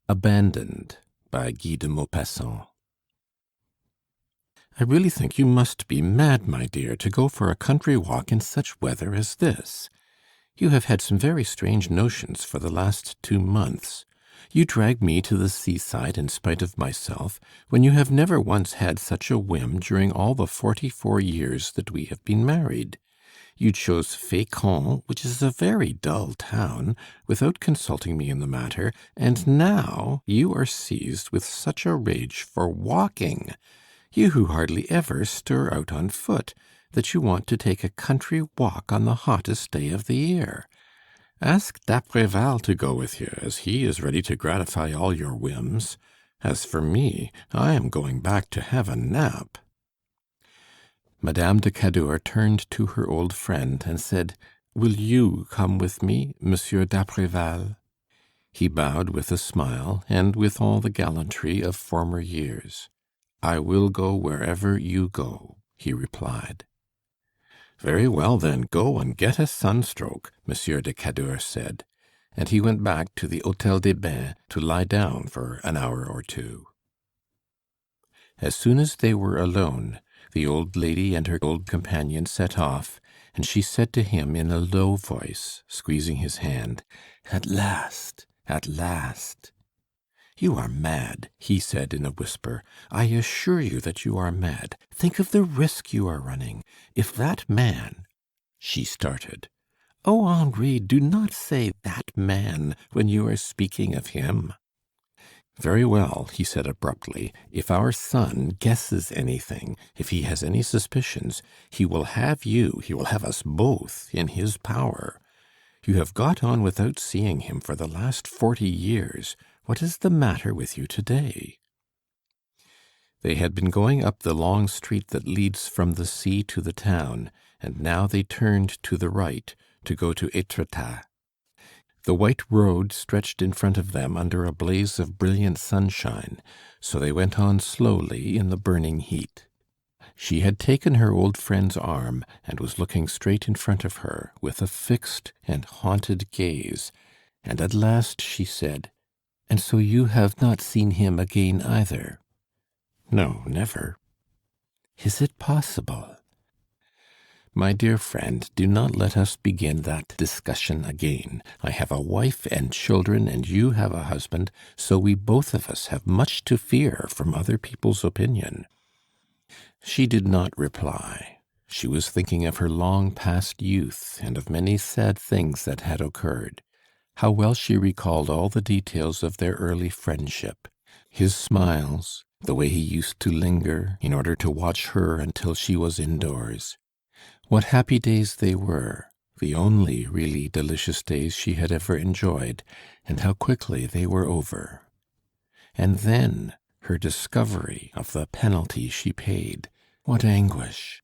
Abandoned by Guy De Maupassant. I really think you must be mad, my dear, to go for a country walk in such weather as this. You have had some very strange notions for the last 2 months. You drag me to the seaside in spite of myself, when you have never once had such a whim during all the 44 years that we have been married. You chose Fécamp, which is a very dull town, without consulting me in the matter, and now you are seized with such a rage for walking, you who hardly ever stir out on foot, that you want to take a country walk on the hottest day of the year. Ask d'Apreval to go with you, as he is ready to gratify all your whims. As for me, I am going back to have a nap." Madame de Cadour turned to her old friend and said, "Will you come with me, Monsieur d'Apreval?" He bowed with a smile, and with all the gallantry of former years. "I will go wherever you go," he replied. "Very well, then, go and get a sunstroke," Monsieur de Cadour said, and he went back to the Hôtel des Bains to lie down for an hour or two. As soon as they were alone, the old lady and her old companion set off, and she said to him in a low voice, squeezing his hand, "At last, at last!" "You are mad," he said in a whisper. "I assure you that you are mad. Think of the risk you are running. If that man—" She started. "Oh, Henri, do not say 'that man' when you are speaking of him." "Very well," he said abruptly. "If our son guesses anything, if he has any suspicions, he will have you, he will have us both in his power. You have got on without seeing him for the last 40 years. What is the matter with you today?" They had been going up the long street that leads from the sea to the town, and now they turned to the right, to go to Étretat. The white road stretched in front of them under a blaze of brilliant sunshine, so they went on slowly in the burning heat. She had taken her old friend's arm, and was looking straight in front of her, with a fixed and haunted gaze, and at last she said, "And so you have not seen him again either?" "No, never." "Is it possible?" "My dear friend, do not let us begin that discussion again. I have a wife and children, and you have a husband, so we both of us have much to fear from other people's opinion." She did not reply. She was thinking of her long past youth, and of many sad things that had occurred. How well she recalled all the details of their early friendship. His smiles, the way he used to linger in order to watch her until she was indoors. What happy days they were, the only really delicious days she had ever enjoyed, and how quickly they were over. And then her discovery of the penalty she paid. What anguish!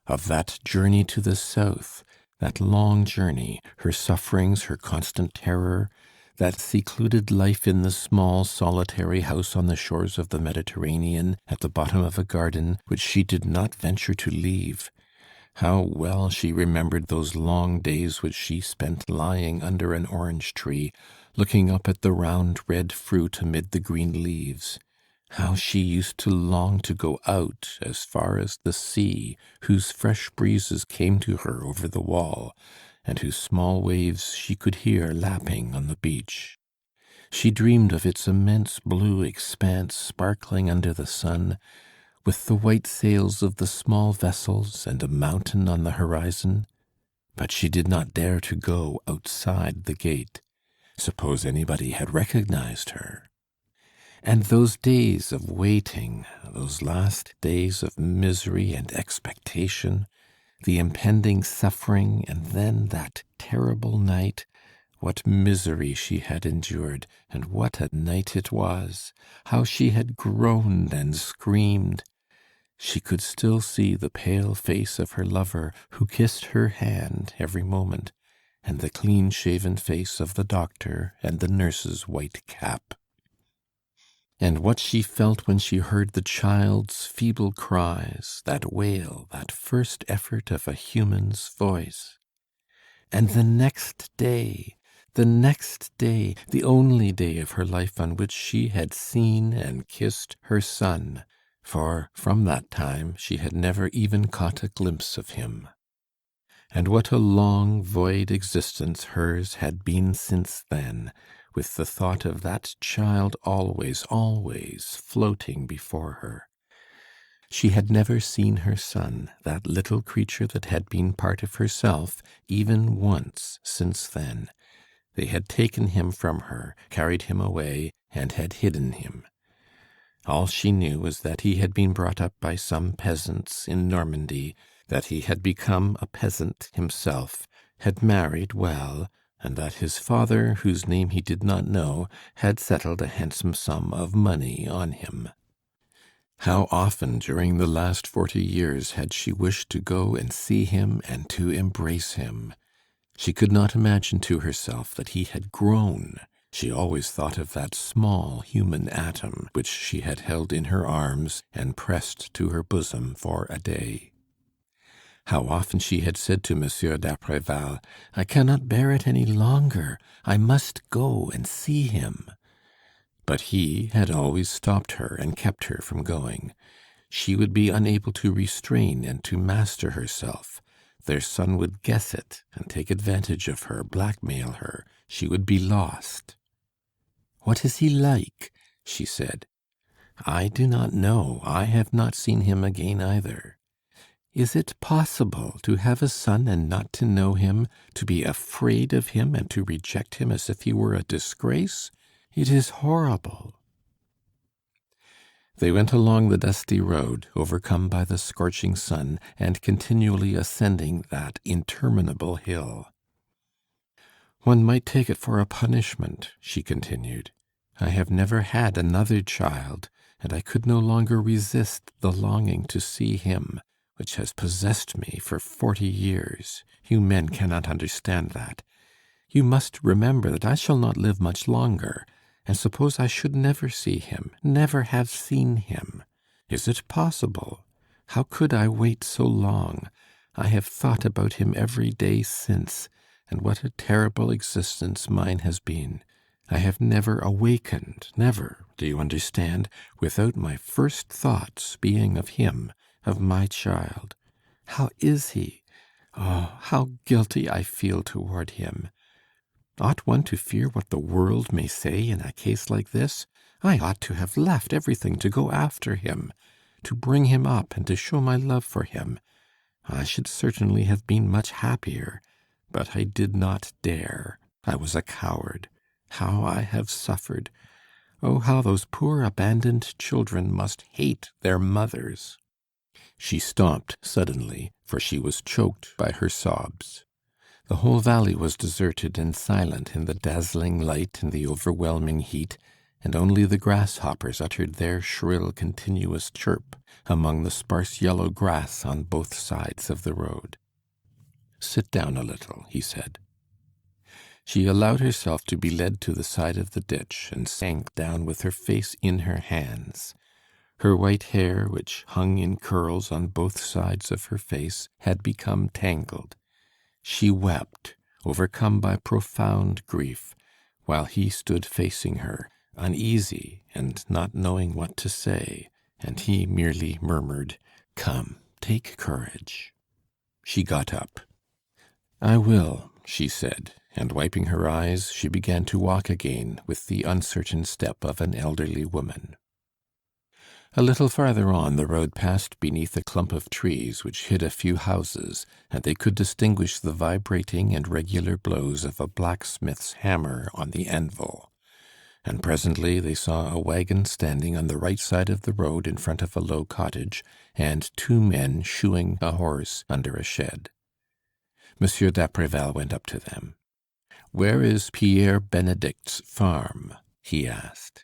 Of that journey to the south, that long journey, her sufferings, her constant terror, that secluded life in the small, solitary house on the shores of the Mediterranean, at the bottom of a garden, which she did not venture to leave. How well she remembered those long days which she spent lying under an orange tree, looking up at the round red fruit amid the green leaves. How she used to long to go out as far as the sea, whose fresh breezes came to her over the wall, and whose small waves she could hear lapping on the beach. She dreamed of its immense blue expanse sparkling under the sun, with the white sails of the small vessels and a mountain on the horizon. But she did not dare to go outside the gate. Suppose anybody had recognized her? And those days of waiting, those last days of misery and expectation, the impending suffering, and then that terrible night, what misery she had endured, and what a night it was! How she had groaned and screamed! She could still see the pale face of her lover, who kissed her hand every moment, and the clean-shaven face of the doctor and the nurse's white cap. And what she felt when she heard the child's feeble cries, that wail, that first effort of a human's voice. And the next day, The next day, the only day of her life on which she had seen and kissed her son, for from that time she had never even caught a glimpse of him. And what a long, void existence hers had been since then, with the thought of that child always, always floating before her. She had never seen her son, that little creature that had been part of herself, even once since then. They had taken him from her, carried him away, and had hidden him. All she knew was that he had been brought up by some peasants in Normandy, that he had become a peasant himself, had married well, and that his father, whose name he did not know, had settled a handsome sum of money on him. How often during the last 40 years had she wished to go and see him and to embrace him! She could not imagine to herself that he had grown. She always thought of that small human atom which she had held in her arms and pressed to her bosom for a day. How often she had said to Monsieur d'Apreval, "I cannot bear it any longer. I must go and see him." But he had always stopped her and kept her from going. She would be unable to restrain and to master herself. Their son would guess it and take advantage of her, blackmail her. She would be lost. "What is he like?" she said. "I do not know. I have not seen him again either." Is it possible to have a son and not to know him, to be afraid of him and to reject him as if he were a disgrace? It is horrible. They went along the dusty road, overcome by the scorching sun, and continually ascending that interminable hill. "One might take it for a punishment," she continued. "I have never had another child, and I could no longer resist the longing to see him, which has possessed me for 40 years. You men cannot understand that. You must remember that I shall not live much longer. And suppose I should never see him, never have seen him. Is it possible? How could I wait so long? I have thought about him every day since, and what a terrible existence mine has been. I have never awakened, never, do you understand, without my first thoughts being of him, of my child. How is he? Oh, how guilty I feel toward him! Ought one to fear what the world may say in a case like this? I ought to have left everything to go after him, to bring him up and to show my love for him. I should certainly have been much happier, but I did not dare. I was a coward. How I have suffered! Oh, how those poor abandoned children must hate their mothers!" She stopped suddenly, for she was choked by her sobs. The whole valley was deserted and silent in the dazzling light and the overwhelming heat, and only the grasshoppers uttered their shrill, continuous chirp among the sparse yellow grass on both sides of the road. "Sit down a little," he said. She allowed herself to be led to the side of the ditch, and sank down with her face in her hands. Her white hair, which hung in curls on both sides of her face, had become tangled. She wept, overcome by profound grief, while he stood facing her, uneasy and not knowing what to say, and he merely murmured, "Come, take courage." She got up. "I will," she said, and wiping her eyes, she began to walk again with the uncertain step of an elderly woman. A little farther on, the road passed beneath a clump of trees which hid a few houses, and they could distinguish the vibrating and regular blows of a blacksmith's hammer on the anvil. And presently they saw a wagon standing on the right side of the road in front of a low cottage, and 2 men shoeing a horse under a shed. Monsieur d'Apreval went up to them. "Where is Pierre Benedict's farm?" he asked.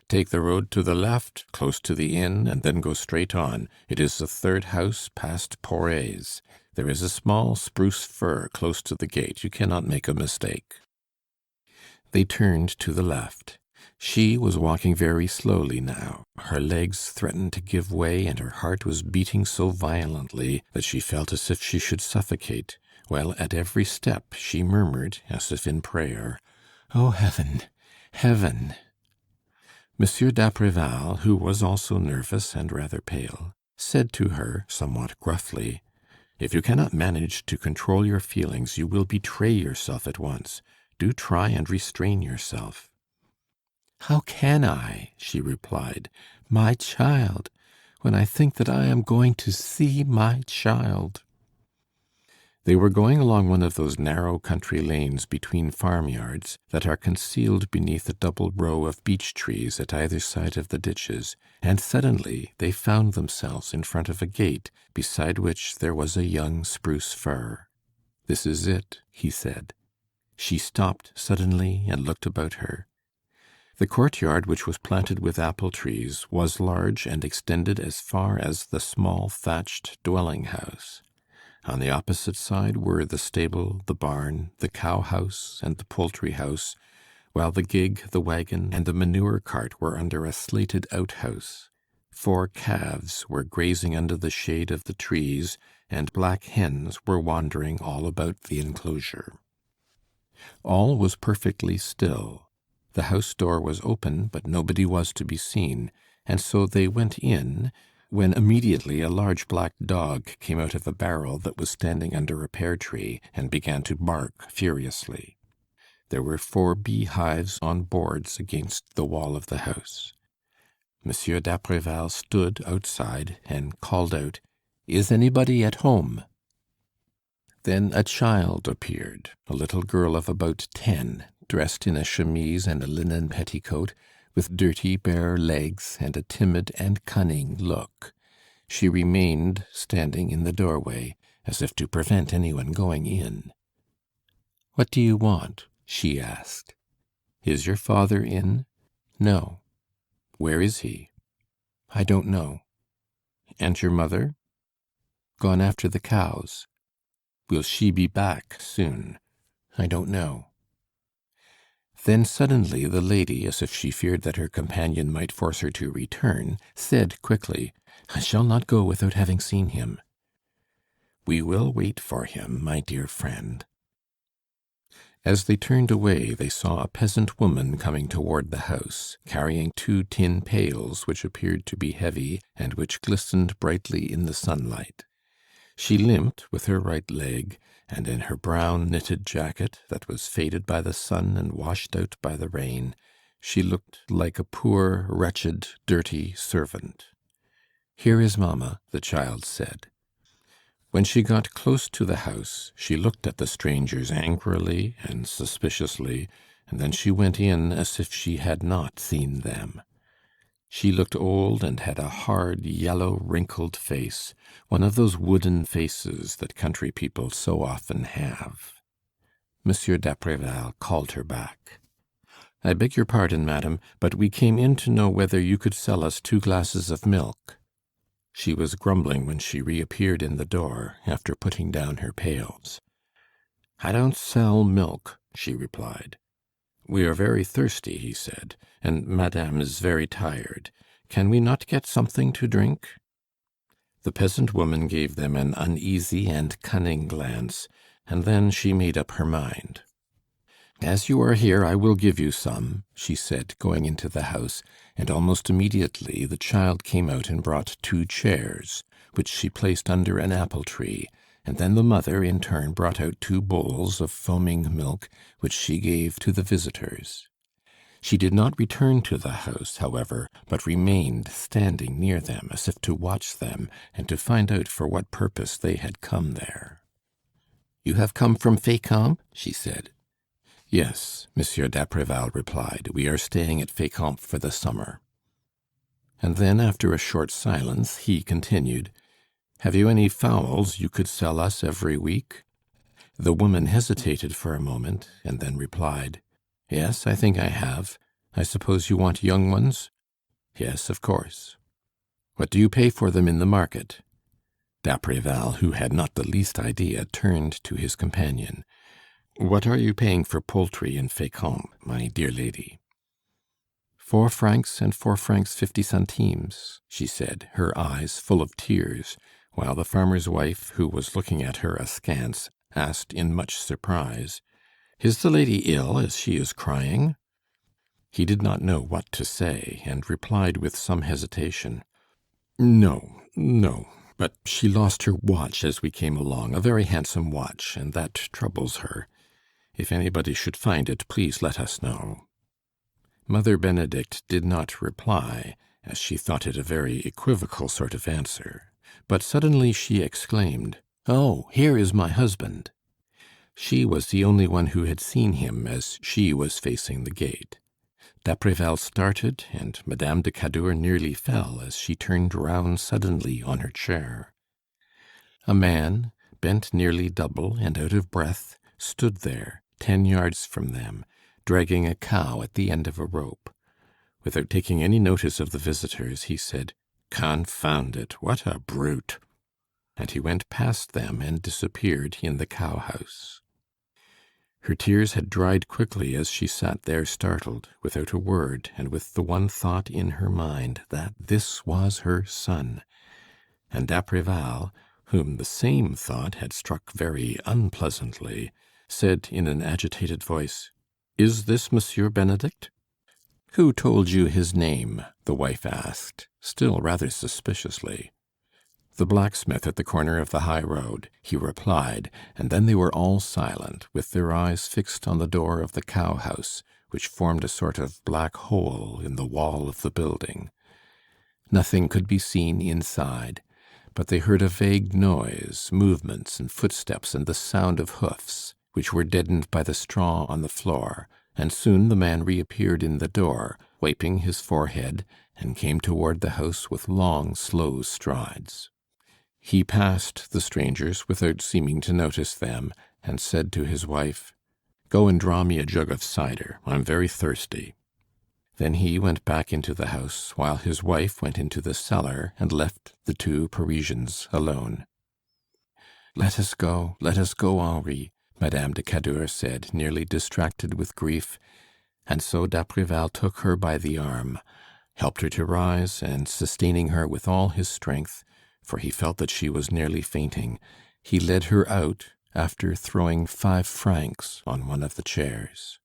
"Take the road to the left, close to the inn, and then go straight on. It is the 3rd house past Poret's. There is a small spruce fir close to the gate. You cannot make a mistake." They turned to the left. She was walking very slowly now. Her legs threatened to give way, and her heart was beating so violently that she felt as if she should suffocate, while at every step she murmured, as if in prayer, "Oh, heaven, heaven!" Monsieur d'Apreval, who was also nervous and rather pale, said to her, somewhat gruffly, "If you cannot manage to control your feelings, you will betray yourself at once. Do try and restrain yourself." "How can I?" she replied. "My child! When I think that I am going to see my child!" They were going along one of those narrow country lanes between farmyards that are concealed beneath a double row of beech trees at either side of the ditches, and suddenly they found themselves in front of a gate beside which there was a young spruce fir. "This is it," he said. She stopped suddenly and looked about her. The courtyard, which was planted with apple trees, was large and extended as far as the small thatched dwelling house. On the opposite side were the stable, the barn, the cow house, and the poultry house, while the gig, the wagon, and the manure cart were under a slated outhouse. 4 calves were grazing under the shade of the trees, and black hens were wandering all about the enclosure. All was perfectly still. The house door was open, but nobody was to be seen, and so they went in, when immediately a large black dog came out of a barrel that was standing under a pear tree, and began to bark furiously. There were 4 beehives on boards against the wall of the house. Monsieur d'Apreval stood outside and called out, "Is anybody at home?" Then a child appeared, a little girl of about 10, dressed in a chemise and a linen petticoat, with dirty bare legs and a timid and cunning look. She remained standing in the doorway, as if to prevent anyone going in. "What do you want?" she asked. "Is your father in?" "No." "Where is he?" "I don't know." "And your mother?" "Gone after the cows." "Will she be back soon?" "I don't know." Then suddenly the lady, as if she feared that her companion might force her to return, said quickly, "I shall not go without having seen him." "We will wait for him, my dear friend." As they turned away, they saw a peasant woman coming toward the house, carrying 2 tin pails which appeared to be heavy and which glistened brightly in the sunlight. She limped with her right leg, and in her brown knitted jacket, that was faded by the sun and washed out by the rain, she looked like a poor, wretched, dirty servant. "Here is mamma," the child said. When she got close to the house, she looked at the strangers angrily and suspiciously, and then she went in as if she had not seen them. She looked old and had a hard, yellow, wrinkled face, one of those wooden faces that country people so often have. Monsieur d'Apreval called her back. "I beg your pardon, madam, but we came in to know whether you could sell us 2 glasses of milk." She was grumbling when she reappeared in the door, after putting down her pails. "I don't sell milk," she replied. "We are very thirsty," he said, "and madame is very tired. Can we not get something to drink?" The peasant woman gave them an uneasy and cunning glance, and then she made up her mind. "As you are here, I will give you some," she said, going into the house, and almost immediately the child came out and brought 2 chairs, which she placed under an apple tree, and then the mother in turn brought out 2 bowls of foaming milk, which she gave to the visitors. She did not return to the house, however, but remained standing near them, as if to watch them, and to find out for what purpose they had come there. "You have come from Fécamp?" she said. "Yes," Monsieur d'Apreval replied. "We are staying at Fécamp for the summer." And then, after a short silence, he continued, "Have you any fowls you could sell us every week?" The woman hesitated for a moment, and then replied, "Yes, I think I have. I suppose you want young ones?" "Yes, of course." "What do you pay for them in the market?" D'Apreval, who had not the least idea, turned to his companion. "What are you paying for poultry in Fécamp, my dear lady?" 4 francs and 4 francs 50 centimes, she said, her eyes full of tears, while the farmer's wife, who was looking at her askance, asked in much surprise, "Is the lady ill, as she is crying?" He did not know what to say, and replied with some hesitation, "No, no, but she lost her watch as we came along, a very handsome watch, and that troubles her. If anybody should find it, please let us know." Mother Benedict did not reply, as she thought it a very equivocal sort of answer. But suddenly she exclaimed, "Oh, here is my husband!" She was the only one who had seen him as she was facing the gate. D'Apreval started, and Madame de Cadour nearly fell as she turned round suddenly on her chair. A man, bent nearly double and out of breath, stood there, 10 yards from them, dragging a cow at the end of a rope. Without taking any notice of the visitors, he said, "Confound it, what a brute!" And he went past them and disappeared in the cow-house. Her tears had dried quickly as she sat there startled, without a word, and with the one thought in her mind, that this was her son. And d'Apreval, whom the same thought had struck very unpleasantly, said in an agitated voice, "Is this Monsieur Benedict?" "Who told you his name?" the wife asked, still rather suspiciously. "The blacksmith at the corner of the high road," he replied, and then they were all silent, with their eyes fixed on the door of the cow-house, which formed a sort of black hole in the wall of the building. Nothing could be seen inside, but they heard a vague noise, movements and footsteps, and the sound of hoofs, which were deadened by the straw on the floor, and soon the man reappeared in the door, wiping his forehead, and came toward the house with long, slow strides. He passed the strangers without seeming to notice them, and said to his wife, "Go and draw me a jug of cider. I'm very thirsty." Then he went back into the house, while his wife went into the cellar and left the two Parisians alone. Let us go, Henri," Madame de Cadour said, nearly distracted with grief, and so d'Apreval took her by the arm, helped her to rise, and sustaining her with all his strength, for he felt that she was nearly fainting, he led her out, after throwing 5 francs on one of the chairs.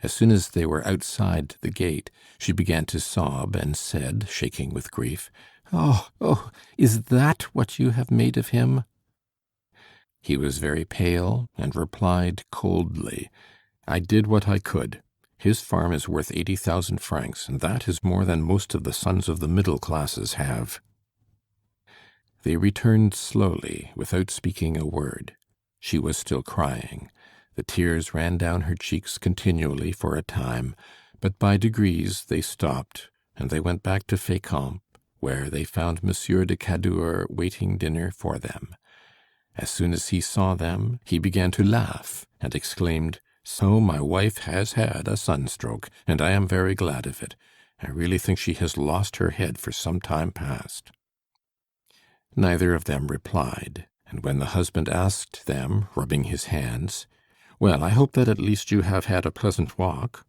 As soon as they were outside the gate, she began to sob, and said, shaking with grief, "Oh, oh, is that what you have made of him?" He was very pale, and replied coldly, "I did what I could. His farm is worth 80,000 francs, and that is more than most of the sons of the middle classes have." They returned slowly, without speaking a word. She was still crying. The tears ran down her cheeks continually for a time, but by degrees they stopped, and they went back to Fécamp, where they found Monsieur de Cadour waiting dinner for them. As soon as he saw them, he began to laugh, and exclaimed, "So my wife has had a sunstroke, and I am very glad of it. I really think she has lost her head for some time past." Neither of them replied, and when the husband asked them, rubbing his hands, "Well, I hope that at least you have had a pleasant walk,"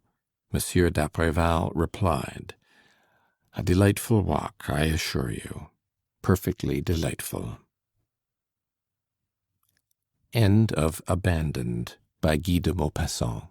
Monsieur d'Apreval replied, "A delightful walk, I assure you. Perfectly delightful." End of Abandoned by Guy de Maupassant.